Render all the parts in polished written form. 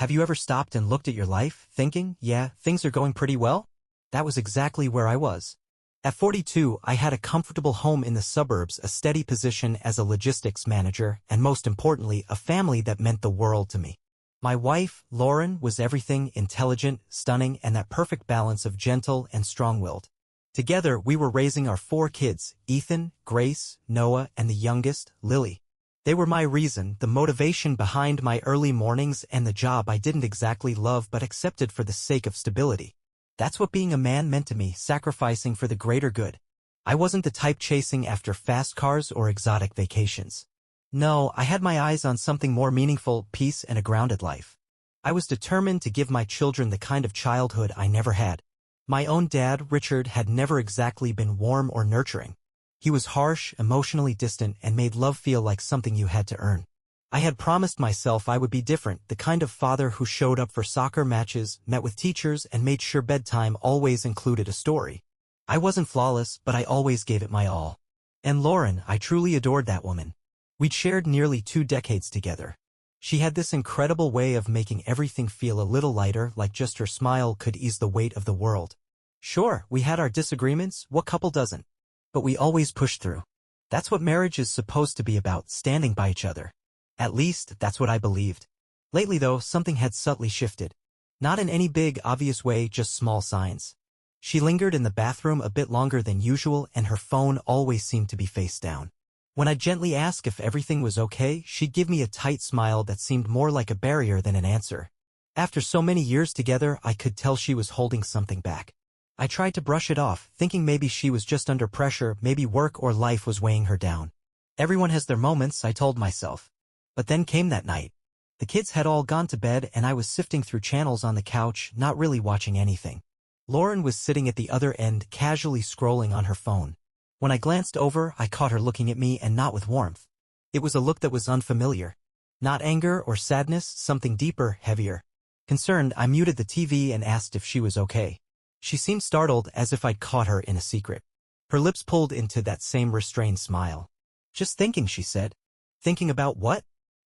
Have you ever stopped and looked at your life, thinking, yeah, things are going pretty well? That was exactly where I was. At 42, I had a comfortable home in the suburbs, a steady position as a logistics manager, and most importantly, a family that meant the world to me. My wife, Lauren, was everything: intelligent, stunning, and that perfect balance of gentle and strong-willed. Together, we were raising our 4 kids: Ethan, Grace, Noah, and the youngest, Lily. They were my reason, the motivation behind my early mornings and the job I didn't exactly love but accepted for the sake of stability. That's what being a man meant to me, sacrificing for the greater good. I wasn't the type chasing after fast cars or exotic vacations. No, I had my eyes on something more meaningful: peace and a grounded life. I was determined to give my children the kind of childhood I never had. My own dad, Richard, had never exactly been warm or nurturing. He was harsh, emotionally distant, and made love feel like something you had to earn. I had promised myself I would be different, the kind of father who showed up for soccer matches, met with teachers, and made sure bedtime always included a story. I wasn't flawless, but I always gave it my all. And Lauren, I truly adored that woman. We'd shared nearly 2 decades together. She had this incredible way of making everything feel a little lighter, like just her smile could ease the weight of the world. Sure, we had our disagreements, what couple doesn't? But we always pushed through. That's what marriage is supposed to be about, standing by each other. At least, that's what I believed. Lately though, something had subtly shifted. Not in any big, obvious way, just small signs. She lingered in the bathroom a bit longer than usual, and her phone always seemed to be face down. When I gently asked if everything was okay, she'd give me a tight smile that seemed more like a barrier than an answer. After so many years together, I could tell she was holding something back. I tried to brush it off, thinking maybe she was just under pressure, maybe work or life was weighing her down. Everyone has their moments, I told myself. But then came that night. The kids had all gone to bed and I was sifting through channels on the couch, not really watching anything. Lauren was sitting at the other end, casually scrolling on her phone. When I glanced over, I caught her looking at me, and not with warmth. It was a look that was unfamiliar. Not anger or sadness, something deeper, heavier. Concerned, I muted the TV and asked if she was okay. She seemed startled, as if I'd caught her in a secret. Her lips pulled into that same restrained smile. Just thinking, she said. Thinking about what?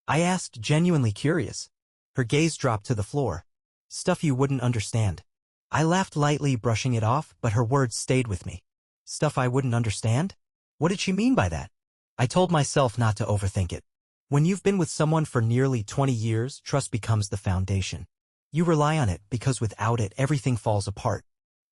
I asked, genuinely curious. Her gaze dropped to the floor. Stuff you wouldn't understand. I laughed lightly, brushing it off, but her words stayed with me. Stuff I wouldn't understand? What did she mean by that? I told myself not to overthink it. When you've been with someone for nearly 20 years, trust becomes the foundation. You rely on it because without it, everything falls apart.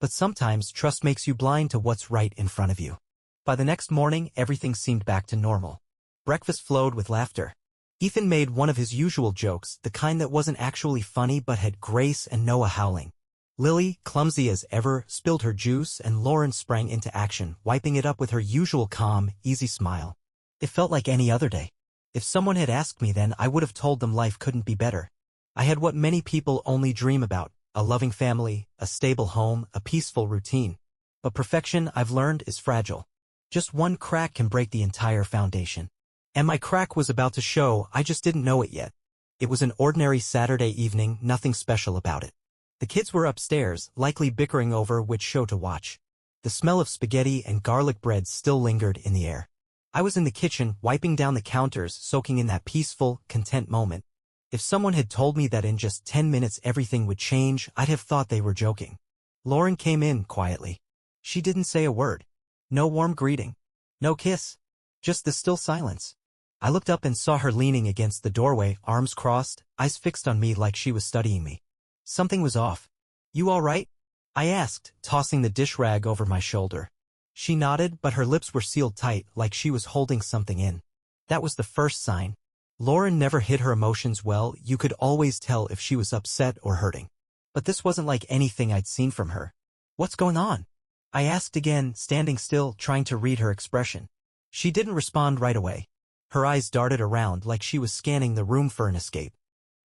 But sometimes trust makes you blind to what's right in front of you. By the next morning, everything seemed back to normal. Breakfast flowed with laughter. Ethan made one of his usual jokes, the kind that wasn't actually funny but had Grace and Noah howling. Lily, clumsy as ever, spilled her juice, and Lauren sprang into action, wiping it up with her usual calm, easy smile. It felt like any other day. If someone had asked me then, I would have told them life couldn't be better. I had what many people only dream about: a loving family, a stable home, a peaceful routine. But perfection, I've learned, is fragile. Just one crack can break the entire foundation. And my crack was about to show, I just didn't know it yet. It was an ordinary Saturday evening, nothing special about it. The kids were upstairs, likely bickering over which show to watch. The smell of spaghetti and garlic bread still lingered in the air. I was in the kitchen, wiping down the counters, soaking in that peaceful, content moment. If someone had told me that in just 10 minutes everything would change, I'd have thought they were joking. Lauren came in quietly. She didn't say a word. No warm greeting. No kiss. Just the still silence. I looked up and saw her leaning against the doorway, arms crossed, eyes fixed on me like she was studying me. Something was off. You all right? I asked, tossing the dish rag over my shoulder. She nodded, but her lips were sealed tight, like she was holding something in. That was the first sign. Lauren never hid her emotions well. You could always tell if she was upset or hurting. But this wasn't like anything I'd seen from her. What's going on? I asked again, standing still, trying to read her expression. She didn't respond right away. Her eyes darted around like she was scanning the room for an escape.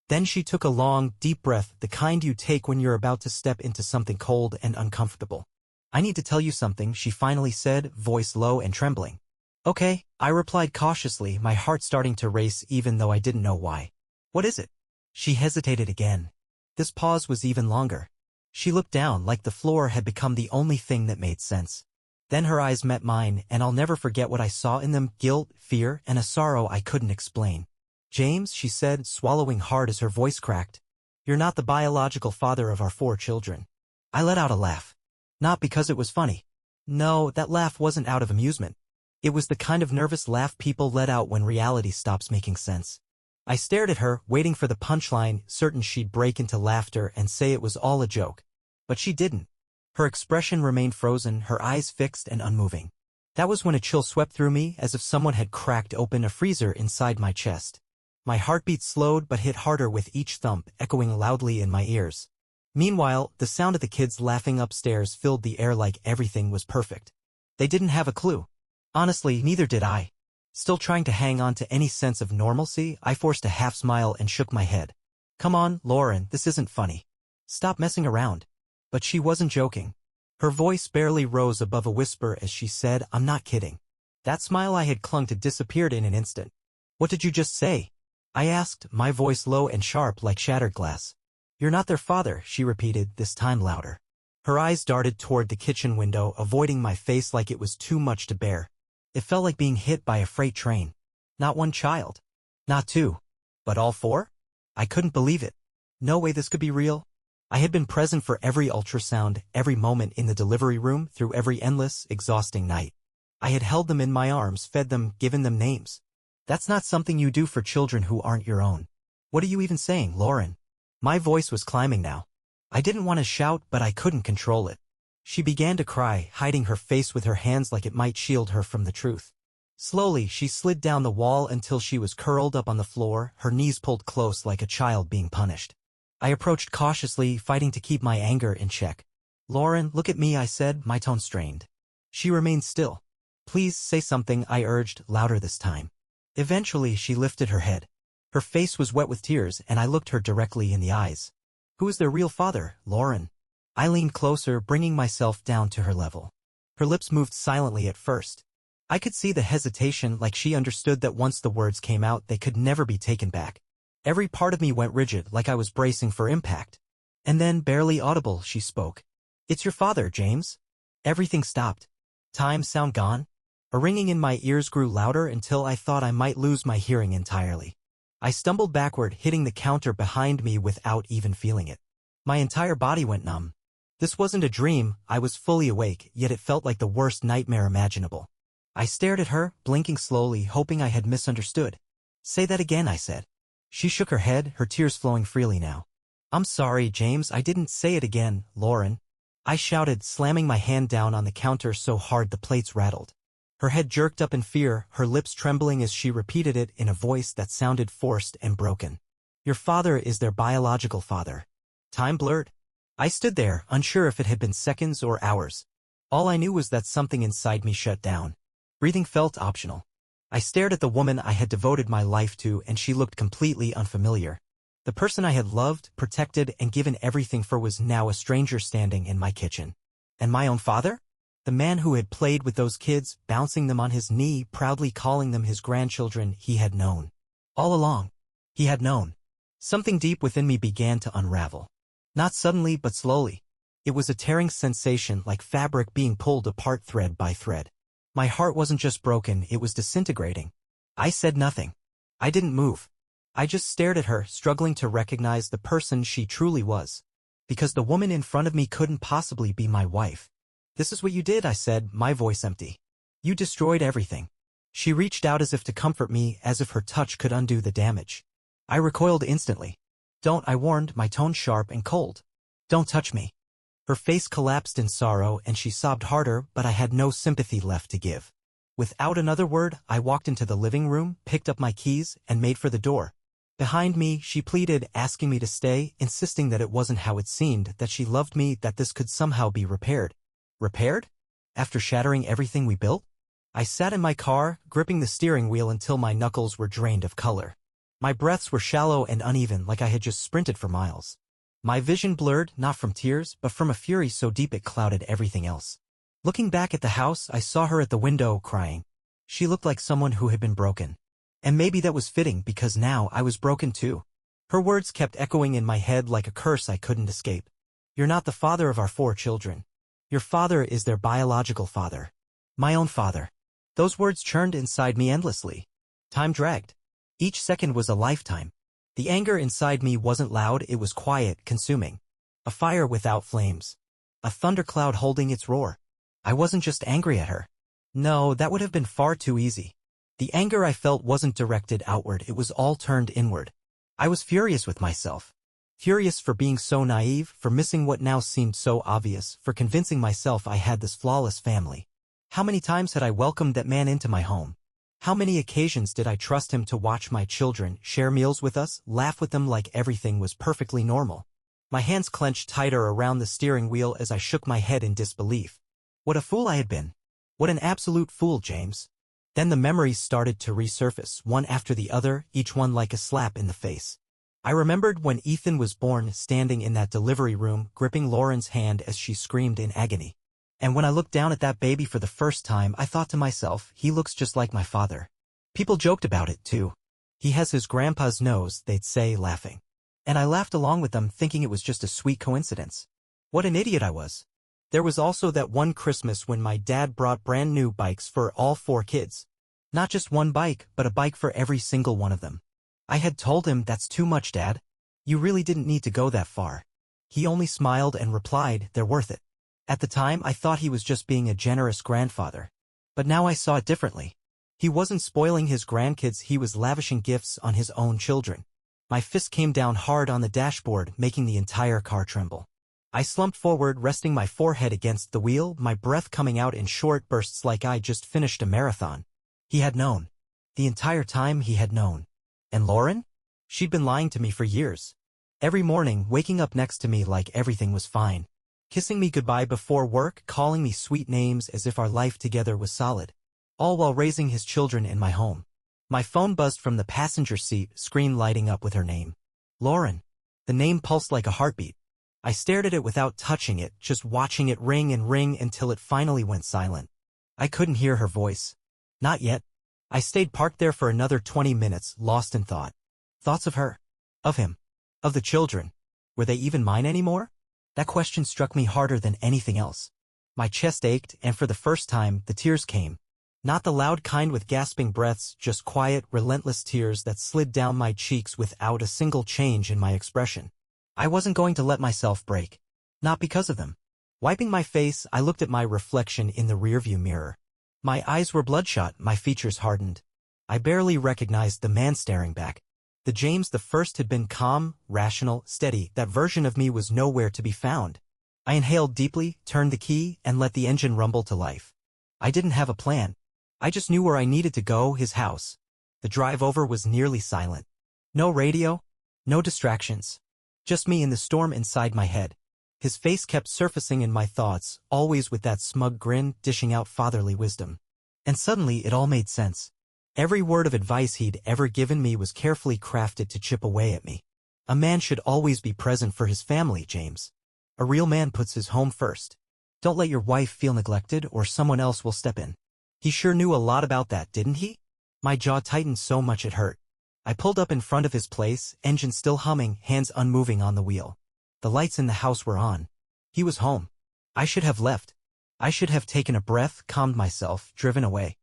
Then she took a long, deep breath, the kind you take when you're about to step into something cold and uncomfortable. I need to tell you something, she finally said, voice low and trembling. Okay, I replied cautiously, my heart starting to race even though I didn't know why. What is it? She hesitated again. This pause was even longer. She looked down like the floor had become the only thing that made sense. Then her eyes met mine, and I'll never forget what I saw in them: guilt, fear, and a sorrow I couldn't explain. James, she said, swallowing hard as her voice cracked. You're not the biological father of our 4 children. I let out a laugh. Not because it was funny. No, that laugh wasn't out of amusement. It was the kind of nervous laugh people let out when reality stops making sense. I stared at her, waiting for the punchline, certain she'd break into laughter and say it was all a joke. But she didn't. Her expression remained frozen, her eyes fixed and unmoving. That was when a chill swept through me, as if someone had cracked open a freezer inside my chest. My heartbeat slowed but hit harder with each thump, echoing loudly in my ears. Meanwhile, the sound of the kids laughing upstairs filled the air like everything was perfect. They didn't have a clue. Honestly, neither did I. Still trying to hang on to any sense of normalcy, I forced a half smile and shook my head. Come on, Lauren, this isn't funny. Stop messing around. But she wasn't joking. Her voice barely rose above a whisper as she said, I'm not kidding. That smile I had clung to disappeared in an instant. What did you just say? I asked, my voice low and sharp like shattered glass. You're not their father, she repeated, this time louder. Her eyes darted toward the kitchen window, avoiding my face like it was too much to bear. It felt like being hit by a freight train. Not 1 child. Not 2. But all 4? I couldn't believe it. No way this could be real. I had been present for every ultrasound, every moment in the delivery room, through every endless, exhausting night. I had held them in my arms, fed them, given them names. That's not something you do for children who aren't your own. What are you even saying, Lauren? My voice was climbing now. I didn't want to shout, but I couldn't control it. She began to cry, hiding her face with her hands like it might shield her from the truth. Slowly, she slid down the wall until she was curled up on the floor, her knees pulled close like a child being punished. I approached cautiously, fighting to keep my anger in check. Lauren, look at me, I said, my tone strained. She remained still. Please say something, I urged, louder this time. Eventually, she lifted her head. Her face was wet with tears, and I looked her directly in the eyes. Who is their real father, Lauren? I leaned closer, bringing myself down to her level. Her lips moved silently at first. I could see the hesitation, like she understood that once the words came out, they could never be taken back. Every part of me went rigid, like I was bracing for impact. And then, barely audible, she spoke. It's your father, James. Everything stopped. Time, sound gone. A ringing in my ears grew louder until I thought I might lose my hearing entirely. I stumbled backward, hitting the counter behind me without even feeling it. My entire body went numb. This wasn't a dream, I was fully awake, yet it felt like the worst nightmare imaginable. I stared at her, blinking slowly, hoping I had misunderstood. Say that again, I said. She shook her head, her tears flowing freely now. I'm sorry, James, I didn't say it again, Lauren. I shouted, slamming my hand down on the counter so hard the plates rattled. Her head jerked up in fear, her lips trembling as she repeated it in a voice that sounded forced and broken. Your father is their biological father. Time blurred. I stood there, unsure if it had been seconds or hours. All I knew was that something inside me shut down. Breathing felt optional. I stared at the woman I had devoted my life to, and she looked completely unfamiliar. The person I had loved, protected, and given everything for was now a stranger standing in my kitchen. And my own father? The man who had played with those kids, bouncing them on his knee, proudly calling them his grandchildren, he had known. All along. He had known. Something deep within me began to unravel. Not suddenly, but slowly. It was a tearing sensation, like fabric being pulled apart thread by thread. My heart wasn't just broken, it was disintegrating. I said nothing. I didn't move. I just stared at her, struggling to recognize the person she truly was. Because the woman in front of me couldn't possibly be my wife. This is what you did, I said, my voice empty. You destroyed everything. She reached out as if to comfort me, as if her touch could undo the damage. I recoiled instantly. Don't, I warned, my tone sharp and cold. Don't touch me. Her face collapsed in sorrow and she sobbed harder, but I had no sympathy left to give. Without another word, I walked into the living room, picked up my keys, and made for the door. Behind me, she pleaded, asking me to stay, insisting that it wasn't how it seemed, that she loved me, that this could somehow be repaired. Repaired? After shattering everything we built? I sat in my car, gripping the steering wheel until my knuckles were drained of color. My breaths were shallow and uneven, like I had just sprinted for miles. My vision blurred, not from tears, but from a fury so deep it clouded everything else. Looking back at the house, I saw her at the window, crying. She looked like someone who had been broken. And maybe that was fitting, because now I was broken too. Her words kept echoing in my head like a curse I couldn't escape. You're not the father of our 4 children. Your father is their biological father. My own father. Those words churned inside me endlessly. Time dragged. Each second was a lifetime. The anger inside me wasn't loud, it was quiet, consuming. A fire without flames. A thundercloud holding its roar. I wasn't just angry at her. No, that would have been far too easy. The anger I felt wasn't directed outward, it was all turned inward. I was furious with myself. Furious for being so naive, for missing what now seemed so obvious, for convincing myself I had this flawless family. How many times had I welcomed that man into my home? How many occasions did I trust him to watch my children, share meals with us, laugh with them like everything was perfectly normal? My hands clenched tighter around the steering wheel as I shook my head in disbelief. What a fool I had been. What an absolute fool, James. Then the memories started to resurface, one after the other, each one like a slap in the face. I remembered when Ethan was born, standing in that delivery room, gripping Lauren's hand as she screamed in agony. And when I looked down at that baby for the first time, I thought to myself, he looks just like my father. People joked about it, too. He has his grandpa's nose, they'd say, laughing. And I laughed along with them, thinking it was just a sweet coincidence. What an idiot I was. There was also that one Christmas when my dad brought brand new bikes for all 4 kids. Not just one bike, but a bike for every single one of them. I had told him, that's too much, Dad. You really didn't need to go that far. He only smiled and replied, they're worth it. At the time, I thought he was just being a generous grandfather. But now I saw it differently. He wasn't spoiling his grandkids, he was lavishing gifts on his own children. My fist came down hard on the dashboard, making the entire car tremble. I slumped forward, resting my forehead against the wheel, my breath coming out in short bursts like I just finished a marathon. He had known. The entire time he had known. And Lauren? She'd been lying to me for years. Every morning, waking up next to me like everything was fine. Kissing me goodbye before work, calling me sweet names as if our life together was solid. All while raising his children in my home. My phone buzzed from the passenger seat, screen lighting up with her name. Lauren. The name pulsed like a heartbeat. I stared at it without touching it, just watching it ring and ring until it finally went silent. I couldn't hear her voice. Not yet. I stayed parked there for another 20 minutes, lost in thought. Thoughts of her. Of him. Of the children. Were they even mine anymore? That question struck me harder than anything else. My chest ached, and for the first time, the tears came. Not the loud kind with gasping breaths, just quiet, relentless tears that slid down my cheeks without a single change in my expression. I wasn't going to let myself break. Not because of them. Wiping my face, I looked at my reflection in the rearview mirror. My eyes were bloodshot, my features hardened. I barely recognized the man staring back. The James the First had been calm, rational, steady. That version of me was nowhere to be found. I inhaled deeply, turned the key, and let the engine rumble to life. I didn't have a plan. I just knew where I needed to go, his house. The drive over was nearly silent. No radio, no distractions. Just me and the storm inside my head. His face kept surfacing in my thoughts, always with that smug grin, dishing out fatherly wisdom. And suddenly it all made sense. Every word of advice he'd ever given me was carefully crafted to chip away at me. A man should always be present for his family, James. A real man puts his home first. Don't let your wife feel neglected or someone else will step in. He sure knew a lot about that, didn't he? My jaw tightened so much it hurt. I pulled up in front of his place, engine still humming, hands unmoving on the wheel. The lights in the house were on. He was home. I should have left. I should have taken a breath, calmed myself, driven away.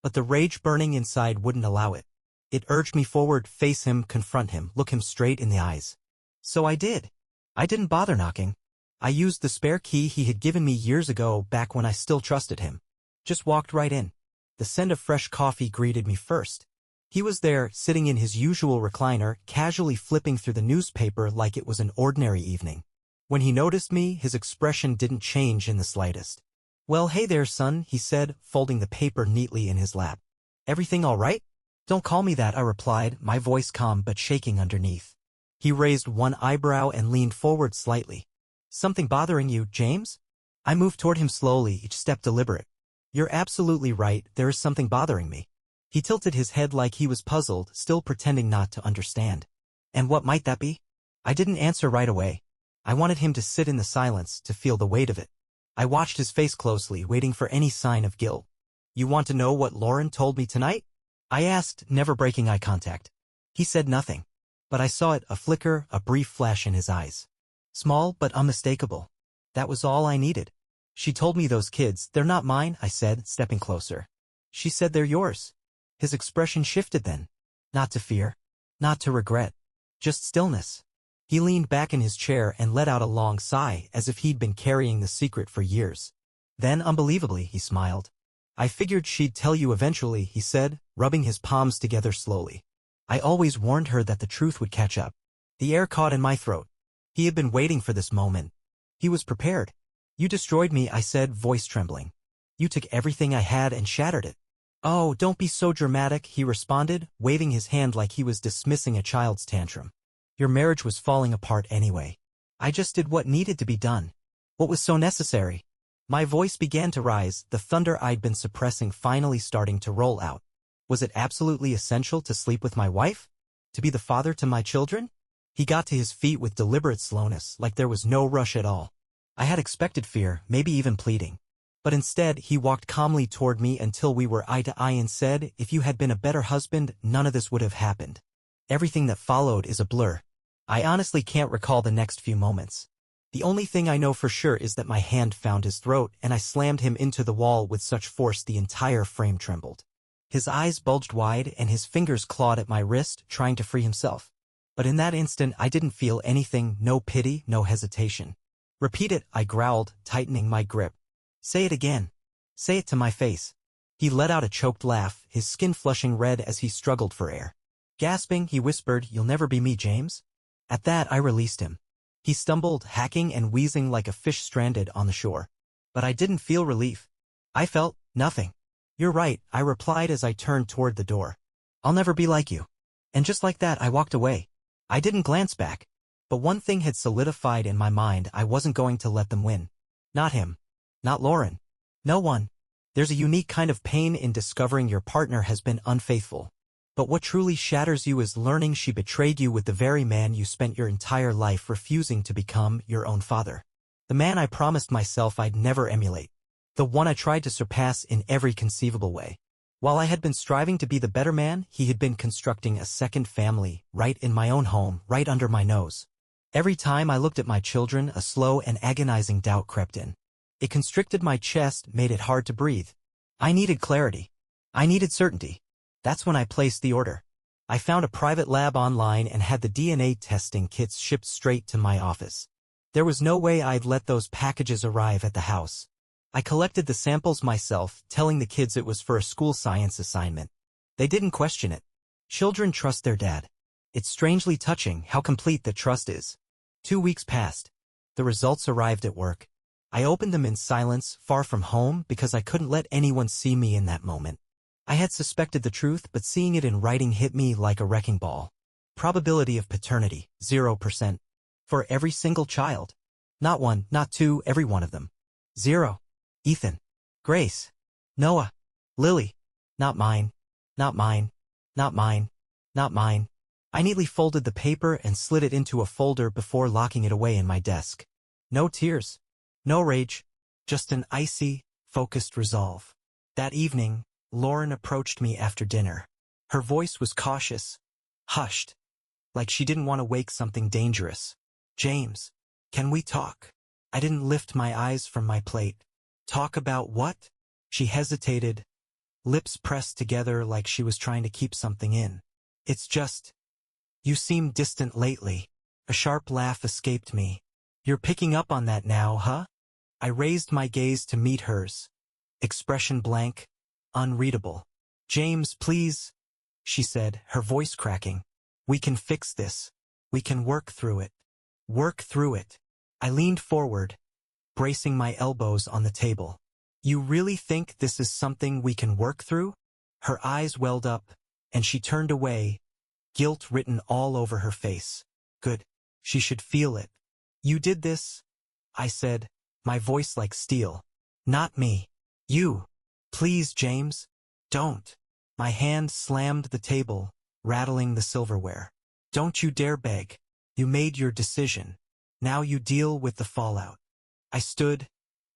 But the rage burning inside wouldn't allow it. It urged me forward, face him, confront him, look him straight in the eyes. So I did. I didn't bother knocking. I used the spare key he had given me years ago, back when I still trusted him. Just walked right in. The scent of fresh coffee greeted me first. He was there, sitting in his usual recliner, casually flipping through the newspaper like it was an ordinary evening. When he noticed me, his expression didn't change in the slightest. Well, hey there, son, he said, folding the paper neatly in his lap. Everything all right? Don't call me that, I replied, my voice calm but shaking underneath. He raised one eyebrow and leaned forward slightly. Something bothering you, James? I moved toward him slowly, each step deliberate. You're absolutely right, there is something bothering me. He tilted his head like he was puzzled, still pretending not to understand. And what might that be? I didn't answer right away. I wanted him to sit in the silence, to feel the weight of it. I watched his face closely, waiting for any sign of guilt. You want to know what Lauren told me tonight? I asked, never breaking eye contact. He said nothing. But I saw it, a flicker, a brief flash in his eyes. Small but unmistakable. That was all I needed. She told me those kids, they're not mine, I said, stepping closer. She said they're yours. His expression shifted then. Not to fear. Not to regret. Just stillness. He leaned back in his chair and let out a long sigh as if he'd been carrying the secret for years. Then, unbelievably, he smiled. I figured she'd tell you eventually, he said, rubbing his palms together slowly. I always warned her that the truth would catch up. The air caught in my throat. He had been waiting for this moment. He was prepared. You destroyed me, I said, voice trembling. You took everything I had and shattered it. Oh, don't be so dramatic, he responded, waving his hand like he was dismissing a child's tantrum. Your marriage was falling apart anyway. I just did what needed to be done. What was so necessary? My voice began to rise, the thunder I'd been suppressing finally starting to roll out. Was it absolutely essential to sleep with my wife? To be the father to my children? He got to his feet with deliberate slowness, like there was no rush at all. I had expected fear, maybe even pleading. But instead, he walked calmly toward me until we were eye to eye and said, if you had been a better husband, none of this would have happened. Everything that followed is a blur. I honestly can't recall the next few moments. The only thing I know for sure is that my hand found his throat and I slammed him into the wall with such force the entire frame trembled. His eyes bulged wide and his fingers clawed at my wrist, trying to free himself. But in that instant I didn't feel anything, no pity, no hesitation. Repeat it, I growled, tightening my grip. Say it again. Say it to my face. He let out a choked laugh, his skin flushing red as he struggled for air. Gasping, he whispered, you'll never be me, James? At that, I released him. He stumbled, hacking and wheezing like a fish stranded on the shore. But I didn't feel relief. I felt nothing. You're right, I replied as I turned toward the door. I'll never be like you. And just like that, I walked away. I didn't glance back. But one thing had solidified in my mind, I wasn't going to let them win. Not him. Not Lauren. No one. There's a unique kind of pain in discovering your partner has been unfaithful. But what truly shatters you is learning she betrayed you with the very man you spent your entire life refusing to become your own father. The man I promised myself I'd never emulate. The one I tried to surpass in every conceivable way. While I had been striving to be the better man, he had been constructing a second family, right in my own home, right under my nose. Every time I looked at my children, a slow and agonizing doubt crept in. It constricted my chest, made it hard to breathe. I needed clarity. I needed certainty. That's when I placed the order. I found a private lab online and had the DNA testing kits shipped straight to my office. There was no way I'd let those packages arrive at the house. I collected the samples myself, telling the kids it was for a school science assignment. They didn't question it. Children trust their dad. It's strangely touching how complete the trust is. 2 weeks passed. The results arrived at work. I opened them in silence, far from home, because I couldn't let anyone see me in that moment. I had suspected the truth, but seeing it in writing hit me like a wrecking ball. Probability of paternity, 0%. For every single child. Not one, not two, every one of them. 0. Ethan. Grace. Noah. Lily. Not mine. Not mine. Not mine. Not mine. I neatly folded the paper and slid it into a folder before locking it away in my desk. No tears. No rage. Just an icy, focused resolve. That evening, Lauren approached me after dinner. Her voice was cautious, hushed, like she didn't want to wake something dangerous. James, can we talk? I didn't lift my eyes from my plate. Talk about what? She hesitated, lips pressed together like she was trying to keep something in. It's just, you seem distant lately. A sharp laugh escaped me. You're picking up on that now, huh? I raised my gaze to meet hers. Expression blank. Unreadable. James, please, she said, her voice cracking. We can fix this. We can work through it. Work through it. I leaned forward, bracing my elbows on the table. You really think this is something we can work through? Her eyes welled up, and she turned away, guilt written all over her face. Good. She should feel it. You did this, I said, my voice like steel. Not me. You. Please, James. Don't. My hand slammed the table, rattling the silverware. Don't you dare beg. You made your decision. Now you deal with the fallout. I stood,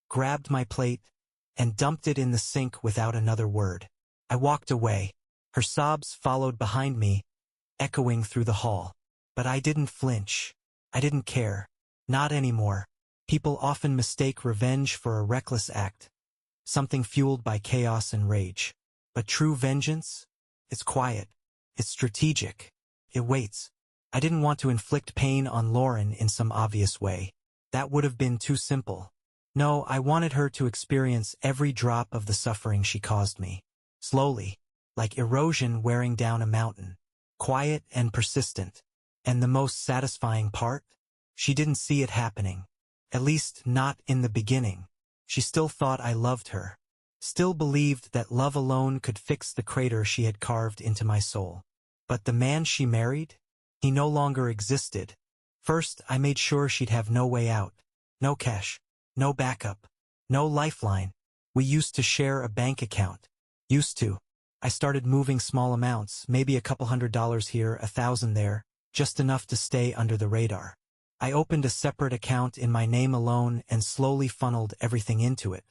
grabbed my plate, and dumped it in the sink without another word. I walked away. Her sobs followed behind me, echoing through the hall. But I didn't flinch. I didn't care. Not anymore. People often mistake revenge for a reckless act, something fueled by chaos and rage. But true vengeance? It's quiet. It's strategic. It waits. I didn't want to inflict pain on Lauren in some obvious way. That would have been too simple. No, I wanted her to experience every drop of the suffering she caused me. Slowly, like erosion wearing down a mountain. Quiet and persistent. And the most satisfying part? She didn't see it happening. At least not in the beginning. She still thought I loved her. Still believed that love alone could fix the crater she had carved into my soul. But the man she married? He no longer existed. First, I made sure she'd have no way out. No cash. No backup. No lifeline. We used to share a bank account. Used to. I started moving small amounts, maybe a couple $100 here, 1,000 there, just enough to stay under the radar. I opened a separate account in my name alone and slowly funneled everything into it.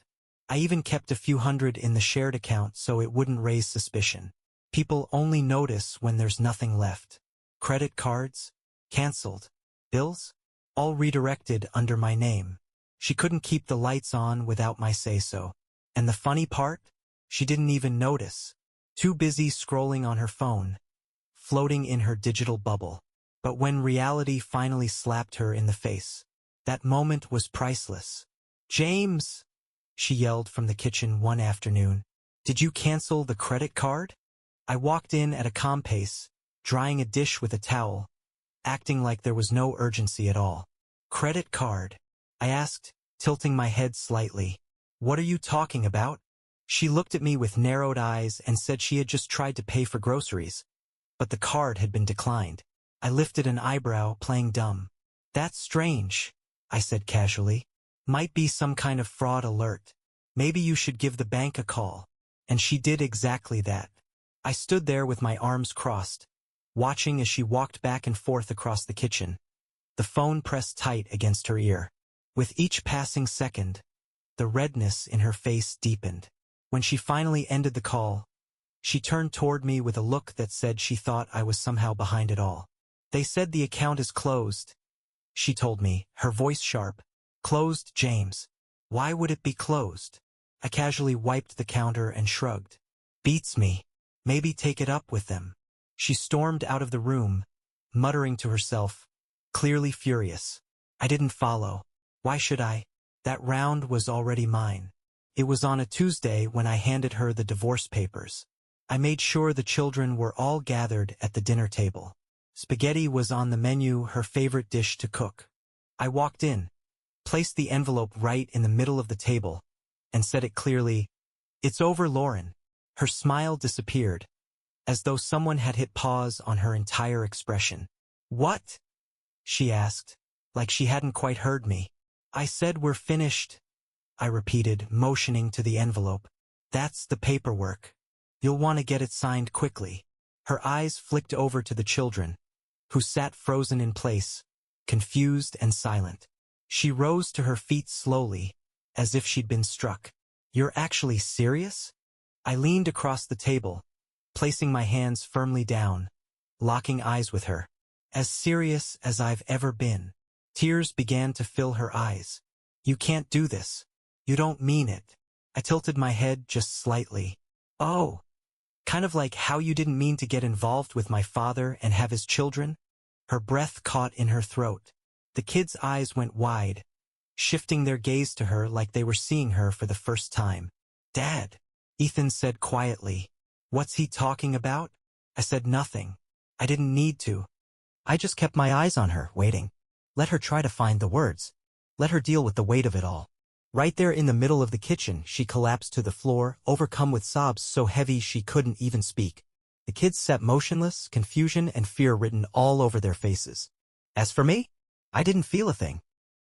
I even kept a few hundred in the shared account so it wouldn't raise suspicion. People only notice when there's nothing left. Credit cards? Cancelled. Bills? All redirected under my name. She couldn't keep the lights on without my say-so. And the funny part? She didn't even notice. Too busy scrolling on her phone. Floating in her digital bubble. But when reality finally slapped her in the face, that moment was priceless. "James!" she yelled from the kitchen one afternoon. "Did you cancel the credit card?" I walked in at a calm pace, drying a dish with a towel, acting like there was no urgency at all. "Credit card?" I asked, tilting my head slightly. "What are you talking about?" She looked at me with narrowed eyes and said she had just tried to pay for groceries, but the card had been declined. I lifted an eyebrow, playing dumb. "That's strange," I said casually. "Might be some kind of fraud alert. Maybe you should give the bank a call." And she did exactly that. I stood there with my arms crossed, watching as she walked back and forth across the kitchen, the phone pressed tight against her ear. With each passing second, the redness in her face deepened. When she finally ended the call, she turned toward me with a look that said she thought I was somehow behind it all. "They said the account is closed," she told me, her voice sharp. "Closed, James. Why would it be closed?" I casually wiped the counter and shrugged. "Beats me. Maybe take it up with them." She stormed out of the room, muttering to herself, clearly furious. I didn't follow. Why should I? That round was already mine. It was on a Tuesday when I handed her the divorce papers. I made sure the children were all gathered at the dinner table. Spaghetti was on the menu, her favorite dish to cook. I walked in, placed the envelope right in the middle of the table, and said it clearly, "It's over, Lauren." Her smile disappeared, as though someone had hit pause on her entire expression. "What?" she asked, like she hadn't quite heard me. "I said we're finished," I repeated, motioning to the envelope. "That's the paperwork. You'll want to get it signed quickly." Her eyes flicked over to the children, who sat frozen in place, confused and silent. She rose to her feet slowly, as if she'd been struck. "You're actually serious?" I leaned across the table, placing my hands firmly down, locking eyes with her. "As serious as I've ever been." Tears began to fill her eyes. "You can't do this. You don't mean it." I tilted my head just slightly. "Oh, kind of like how you didn't mean to get involved with my father and have his children?" Her breath caught in her throat. The kids' eyes went wide, shifting their gaze to her like they were seeing her for the first time. "Dad," Ethan said quietly. "What's he talking about?" I said nothing. I didn't need to. I just kept my eyes on her, waiting. Let her try to find the words. Let her deal with the weight of it all. Right there in the middle of the kitchen, she collapsed to the floor, overcome with sobs so heavy she couldn't even speak. The kids sat motionless, confusion and fear written all over their faces. As for me, I didn't feel a thing.